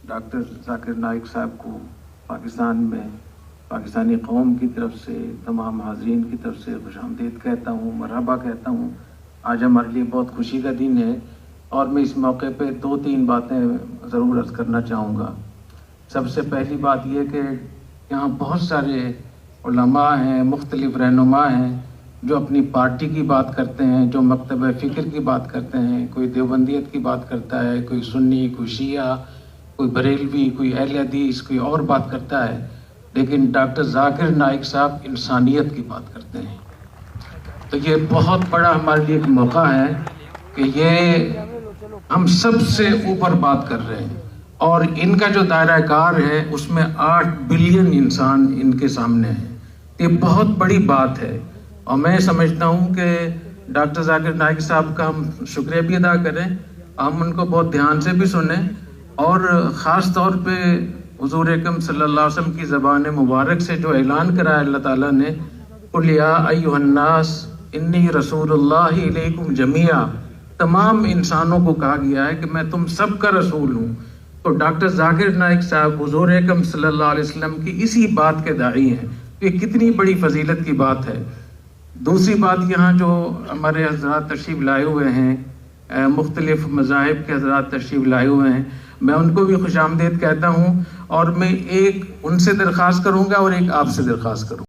Doctor Zakir Naik साहब को पाकिस्तान में पाकिस्तानी कौम की तरफ से, तमाम हाज़रीन की तरफ से खुशामदीद कहता हूँ, मरहबा कहता हूँ। आज हमारे लिए बहुत खुशी का दिन है और मैं इस मौके पे 2-3 बातें ज़रूर अर्ज़ करना चाहूँगा। सबसे पहली बात यह कि यहाँ बहुत सारे उलमा हैं, मुख्तलिफ़ रहनुमा हैं जो अपनी पार्टी की बात करते हैं, जो मकतब फ़िक्र की बात करते हैं। कोई देवबंदियत की बात करता है, कोई सुन्नी, कोई शिया, कोई बरेलवी, कोई अहले हदीस, कोई और बात करता है। लेकिन डॉक्टर जाकिर नाइक साहब इंसानियत की बात करते हैं। तो ये बहुत बड़ा हमारे लिए एक मौका है कि ये हम सबसे ऊपर बात कर रहे हैं और इनका जो दायरा कार है उसमें 8 बिलियन इंसान इनके सामने हैं। ये बहुत बड़ी बात है और मैं समझता हूँ कि डॉक्टर जाकिर नाइक साहब का हम शुक्रिया भी अदा करें, हम उनको बहुत ध्यान से भी सुने और ख़ास तौर पे हुज़ूर अकरम सल्लल्लाहु अलैहि वसल्लम की ज़बान मुबारक से जो ऐलान कराया अल्लाह ताला ने, कुल या अय्युहन्नास इन्नी रसूलुल्लाहि इलैकुम जमीआ, तमाम इंसानों को कहा गया है कि मैं तुम सब का रसूल हूँ। तो डॉक्टर जाकिर नाइक साहब हुज़ूर अकरम सल्लल्लाहु अलैहि वसल्लम की इसी बात के दाई हैं। ये कितनी बड़ी फजीलत की बात है। दूसरी बात, यहाँ जो हमारे हज़रात तशरीफ़ लाए हुए हैं, मुख्तलिफ़ मज़ाहिब के हज़रात तशरीफ़ लाए हुए हैं, मैं उनको भी खुशामदीद कहता हूँ और मैं एक उनसे दरख्वास्त करूँगा और एक आपसे दरख्वास्त करूँगा।